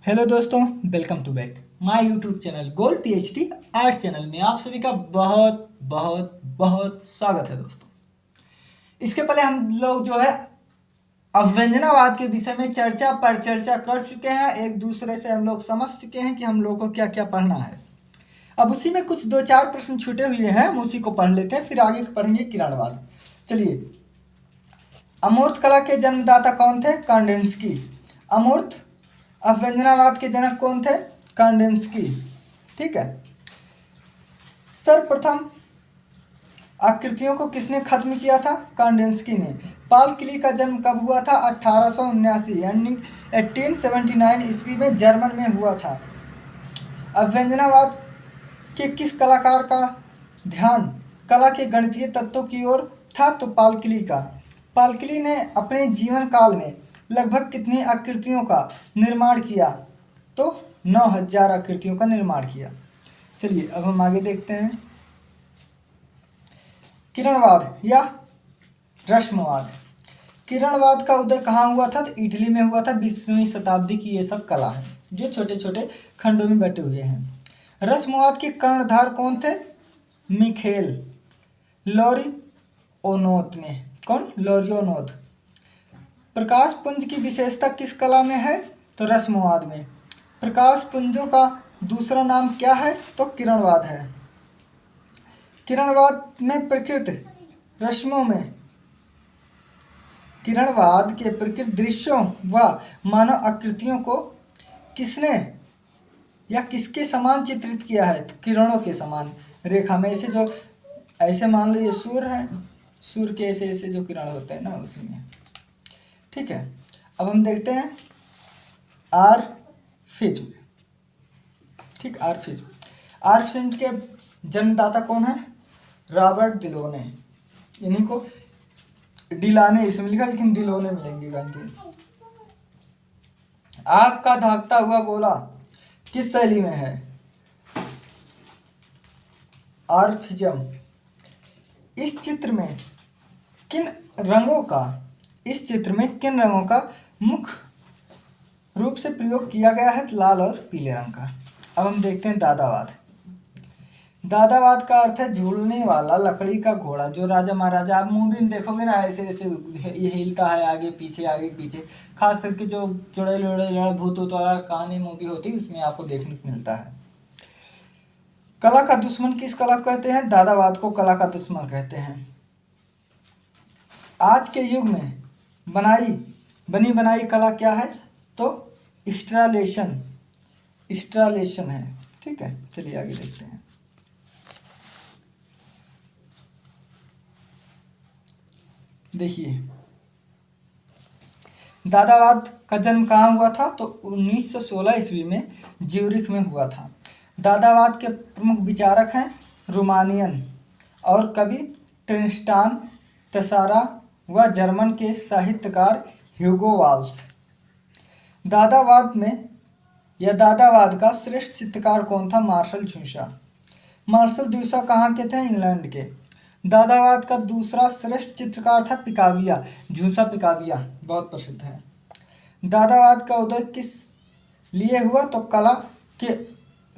Hello दोस्तों, welcome to back my YouTube channel gold PhD art channel में आप सभी का बहुत बहुत बहुत स्वागत है दोस्तों। इसके पहले हम लोग जो है अवव्यंजनावाद के विषय में चर्चा पर चर्चा कर चुके हैं। एक दूसरे से हम लोग समझ चुके हैं कि हम लोग को क्या क्या पढ़ना है। अब उसी में कुछ दो चार प्रश्न छूटे हुए हैं, हम उसी को पढ़ लेते हैं, फिर आगे पढ़ेंगे किरणवाद। चलिए, अमूर्त कला के जन्मदाता कौन थे? कांडिन्स्की। अमूर्त अवव्यंजनावाद के जनक कौन थे? कांडिन्स्की। ठीक है। सर्वप्रथम आकृतियों को किसने खत्म किया था? कांडिन्स्की ने। पाल क्ली का जन्म कब हुआ था? 1879 यानी 1879 ईस्वी में जर्मन में हुआ था। अवव्यंजनावाद के किस कलाकार का ध्यान कला के गणितीय तत्वों की ओर था? तो पाल क्ली का। पाल क्ली ने अपने जीवन काल में लगभग कितनी आकृतियों का निर्माण किया? तो 9000 आकृतियों का निर्माण किया। चलिए अब हम आगे देखते हैं। किरणवाद या रश्मवाद। किरणवाद का उदय कहाँ हुआ था? तो इटली में हुआ था। 20वीं शताब्दी की ये सब कला है जो छोटे छोटे खंडों में बटे हुए हैं। रश्मवाद के कर्णधार कौन थे? मिखेल लोरिओनोद ने। कौन? लोरिओनोद। प्रकाश पुंज की विशेषता किस कला में है? तो रश्मवाद में। प्रकाश पुंजों का दूसरा नाम क्या है? तो किरणवाद है। किरणवाद में प्रकृति रश्मों में किरणवाद के प्रकृति दृश्यों व मानव आकृतियों को किसने या किसके समान चित्रित किया है? तो किरणों के समान रेखा में। ऐसे जो ऐसे मान लीजिए सूर्य है, सूर्य के ऐसे ऐसे जो किरण होते हैं ना, उसी में। ठीक है। अब हम देखते हैं आर फिज्म। ठीक, आर फिज्म। आर फिज्म के जन्मदाता कौन है? रॉबर्ट डिलोने। इन्हीं को डिलाने इसमें लिखा, लेकिन डिलोने मिलेंगे गांधी। आग का धाकता हुआ गोला किस शैली में है? आर फिज्म। इस चित्र में किन रंगों का मुख्य रूप से प्रयोग किया गया है? लाल और पीले रंग का। अब हम देखते हैं दादावाद। दादावाद का अर्थ है झूलने वाला लकड़ी का घोड़ा। जो राजा महाराजा, आप मूवी में देखोगे ना, ऐसे ऐसे ये हिलता है आगे पीछे। खास करके जो चुड़ैल उड़ैल भूत वाला कहानी मूवी होती है, उसमें आपको देखने को मिलता है। कला का दुश्मन किस कला को कहते हैं? दादावाद को कला का दुश्मन कहते हैं। आज के युग में बनी बनाई कला क्या है? तो इंस्टॉलेशन है। ठीक है, चलिए आगे देखते हैं। देखिए, दादावाद का जन्म कहाँ हुआ था? तो 1916 ईस्वी में ज्यूरिख में हुआ था। दादावाद के प्रमुख विचारक हैं रोमानियन और कवि ट्रिस्टान तसारा व जर्मन के साहित्यकार ह्यूगो वाल्स। दादावाद का श्रेष्ठ चित्रकार कौन था? मार्शल ड्यूसा। मार्शल ड्यूसा कहाँ के थे? इंग्लैंड के। दादावाद का दूसरा श्रेष्ठ चित्रकार था पिकाविया। झूसा पिकाविया बहुत प्रसिद्ध है। दादावाद का उदय किस लिए हुआ? तो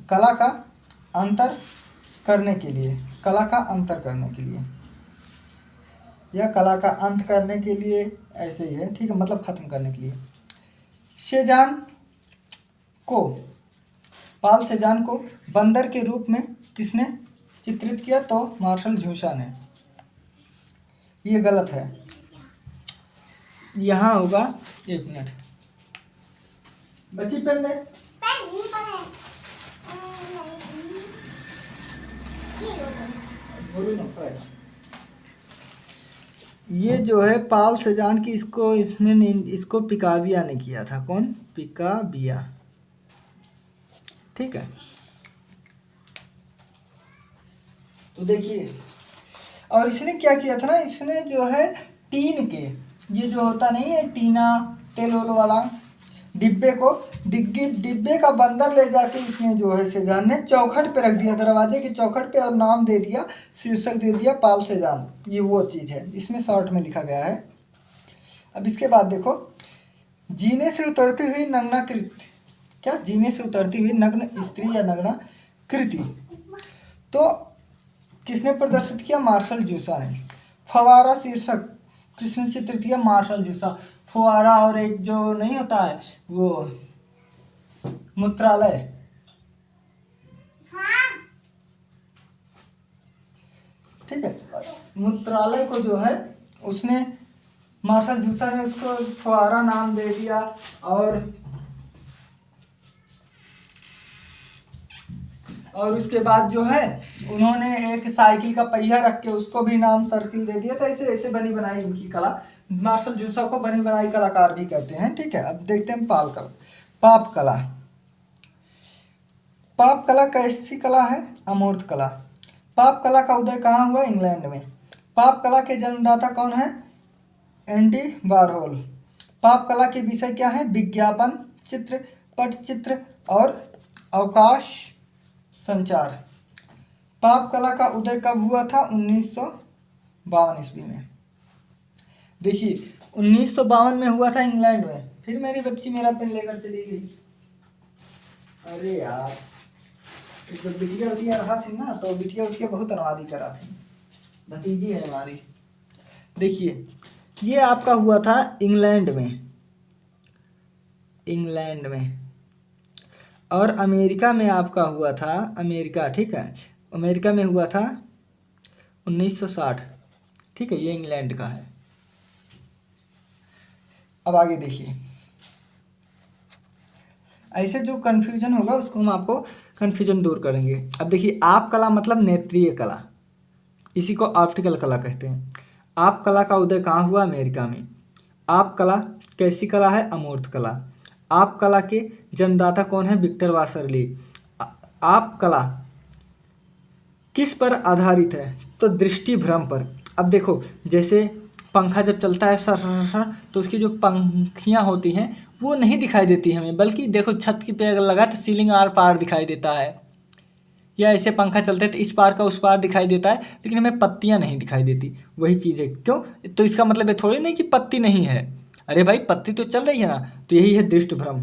कला का अंतर करने के लिए या कला का अंत करने के लिए, ऐसे ही है। ठीक है, मतलब खत्म करने के लिए। पाल सेजान को बंदर के रूप में किसने चित्रित किया? तो मार्शल ड्यूसा ने। ये गलत है, यहाँ होगा। 1 मिनट बच्ची, पेन दे। बोलो ना, ये जो है पाल सेजान की, इसको पिकाविया ने किया था। कौन? पिकाविया। ठीक है, तो देखिए, और इसने क्या किया था ना, इसने जो है टीन के, ये जो होता नहीं है टीना टेलोल वाला डिब्बे का बंदर ले जाके इसने जो है सेजान ने चौखट पे रख दिया, दरवाजे की चौखट पे, और नाम दे दिया, शीर्षक दे दिया पाल सेजान। ये वो चीज़ है, इसमें शॉर्ट में लिखा गया है। अब इसके बाद देखो, जीने से उतरती हुई नग्नाकृति क्या, जीने से उतरती हुई नग्न स्त्री या नग्न कृति। तो किसने प्रदर्शित किया, मार्शल जूसा ने। फवारा शीर्षक किसने चित्रित किया, मार्शल जूसा। फुवारा और एक जो नहीं होता है वो मूत्रालय, ठीक है, मूत्रालय को जो है उसने मार्शल जूसा ने उसको फुवारा नाम दे दिया। और उसके बाद जो है उन्होंने एक साइकिल का पहिया रख के उसको भी नाम सर्किल दे दिया। तो ऐसे ऐसे बनी बनाई इनकी कला। मार्शल जूसा को बनी बनाई कलाकार भी कहते हैं, ठीक है। अब देखते हैं पाप कला। पाप कला कैसी कला है, अमूर्त कला। पाप कला का उदय कहाँ हुआ, इंग्लैंड में। पाप कला के जन्मदाता कौन है, एंडी वारहोल। पाप कला के विषय क्या है, विज्ञापन चित्र, पटचित्र और अवकाश संचार। पाप कला का उदय कब हुआ था, 1952 ईस्वी में। देखिए 1952 में हुआ था इंग्लैंड में। फिर मेरी बच्ची मेरा पेन लेकर चली गई। अरे यार, जब बिटिया उटिया रहा थी ना तो बिटिया उटिया बहुत अनवादी करा थी। भतीजी है हमारी। देखिए ये आपका हुआ था इंग्लैंड में और अमेरिका में आपका हुआ था, अमेरिका, ठीक है, अमेरिका में हुआ था 1960, ठीक है। ये इंग्लैंड का है। अब आगे देखिए, ऐसे जो कन्फ्यूजन होगा उसको हम आपको कन्फ्यूजन दूर करेंगे। अब देखिए, आप कला मतलब नेत्रीय कला, इसी को ऑप्टिकल कला कहते हैं। आप कला का उदय कहाँ हुआ, अमेरिका में। आप कला कैसी कला है, अमूर्त कला। आप कला के जन्मदाता कौन है, विक्टर वासरली। आप कला किस पर आधारित है, तो दृष्टि भ्रम पर। अब देखो, जैसे पंखा जब चलता है सर तो उसकी जो पंखियाँ होती हैं वो नहीं दिखाई देती हमें, बल्कि देखो छत की पे अगर लगा तो सीलिंग आर पार दिखाई देता है। या ऐसे पंखा चलते तो इस पार का उस पार दिखाई देता है, लेकिन हमें पत्तियाँ नहीं दिखाई देती। वही चीज़ है, क्यों, तो इसका मतलब ये थोड़ी नहीं कि पत्ती नहीं है। अरे भाई, पत्ती तो चल रही है ना। तो यही है दृष्टि भ्रम।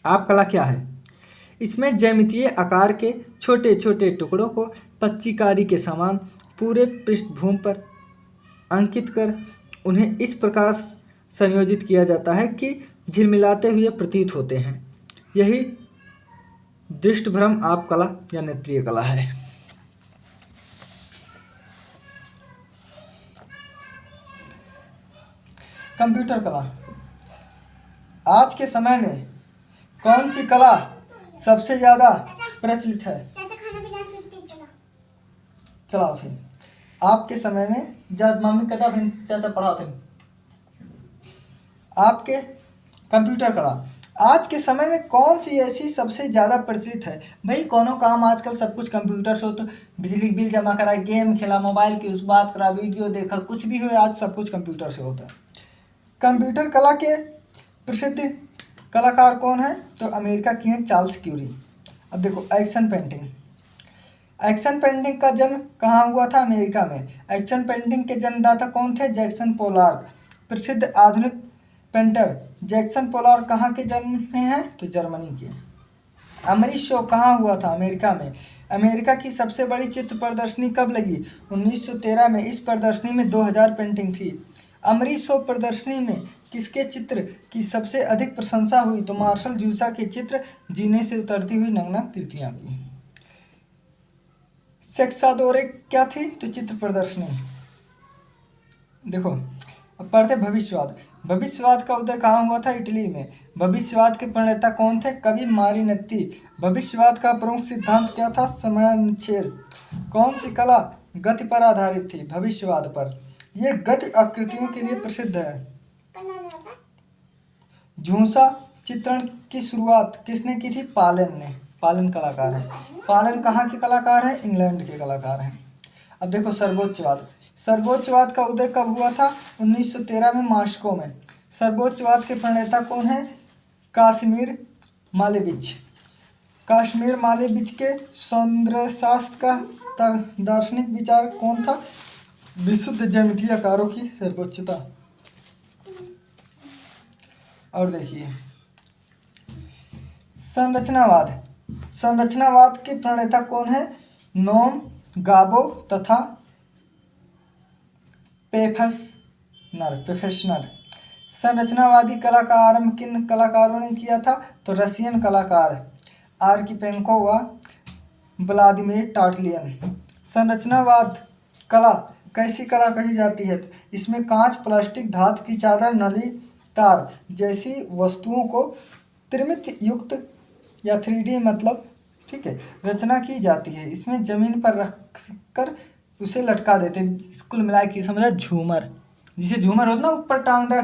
आप कला क्या है, इसमें ज्यामितीय आकार के छोटे छोटे टुकड़ों को पच्चीकारी के समान पूरे पृष्ठभूमि पर अंकित कर उन्हें इस प्रकार संयोजित किया जाता है कि झिलमिलाते हुए प्रतीत होते हैं। यही दृष्टिभ्रम आप कला या नेत्रीय कला है। कंप्यूटर कला। आज के समय में कौन सी कला सबसे ज्यादा प्रचलित है, चलाओ थे। आपके समय में जब मम्मी कहता थे चाचा पढ़ा थे, आपके कंप्यूटर कला आज के समय में कौन सी ऐसी सबसे ज़्यादा प्रचलित है। भाई कोनो काम आजकल सब कुछ कंप्यूटर से हो, तो बिजली बिल जमा करा, गेम खेला, मोबाइल की उस बात करा, वीडियो देखा, कुछ भी हो आज सब कुछ कंप्यूटर से होता है। कंप्यूटर कला के प्रसिद्ध कलाकार कौन है, तो अमेरिका की हैं चार्ल्स क्यूरी। अब देखो, एक्शन पेंटिंग का जन्म कहाँ हुआ था, अमेरिका में। एक्शन पेंटिंग के जन्मदाता कौन थे, जैक्सन पोलार्क। प्रसिद्ध आधुनिक पेंटर जैक्सन पोलार्क कहाँ के जन्म में हैं, तो जर्मनी के। अमरीश शो कहाँ हुआ था, अमेरिका में। अमेरिका की सबसे बड़ी चित्र प्रदर्शनी कब लगी, 1913 में। इस प्रदर्शनी में 2000 पेंटिंग थी। अमरीश शो प्रदर्शनी में किसके चित्र की सबसे अधिक प्रशंसा हुई, तो मार्शल जूसा के चित्र, जीने से उतरती हुई नग्न कृतियाँ की। सेक्सादोरे क्या थी, तो चित्र प्रदर्शनी। देखो, अब पढ़ते भविष्यवाद का उदय कहाँ हुआ था, इटली में। भविष्यवाद के प्रणेता कौन थे, कवि मारिनेत्ती। भविष्यवाद का प्रमुख सिद्धांत क्या था, समयानुच्छेद। कौन सी कला गति पर आधारित थी, भविष्यवाद पर। यह गति आकृतियों के लिए प्रसिद्ध है। झूसा चित्रण की शुरुआत किसने की थी, पालन ने। पालन कलाकार है। पालन कहाँ के कलाकार हैं, इंग्लैंड के कलाकार हैं। अब देखो, सर्वोच्चवाद का उदय कब हुआ था, 1913 में, मॉस्को में। सर्वोच्चवाद के प्रणेता कौन है, काश्मीर मालेविच। काश्मीर मालेविच के सौंदर्यशास्त्र का दार्शनिक विचार कौन था, विशुद्ध ज्यामितीय आकारों की सर्वोच्चता। और देखिए, संरचनावाद, संरचनावाद के प्रणेता कौन है? नोम, गाबो तथा प्रोफेशनल। संरचनावादी कला का आरंभ किन कलाकारों ने किया था? तो रशियन कलाकार आर्किपेंको व व्लादिमीर टाटलियन। संरचनावाद कला कैसी कला कही जाती है? तो इसमें कांच, प्लास्टिक, धातु की चादर, नली, तार जैसी वस्तुओं को त्रिमित युक्त या 3D मतलब, ठीक है, रचना की जाती है। इसमें जमीन पर रख कर उसे लटका देते हैं। कुल मिला के समझा झूमर, जिसे झूमर होता ना ऊपर टांग दे,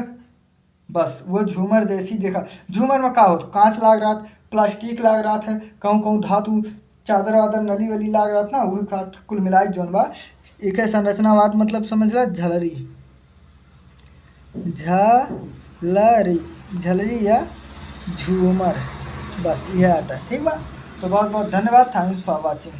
बस वो झूमर जैसी देखा। झूमर में का होता? कांच लाग रहा था, प्लास्टिक लाग रहा था, कहूँ कहूँ धातु चादर वादर नली वली लाग रहा था ना, वही काट कुल मिलाए जौन बा एक है संरचनावाद। मतलब समझ रहा, झलरी, झलरी, झलरी या झूमर, बस यह आता है। ठीक बा, तो बहुत बहुत धन्यवाद। Thanks for watching.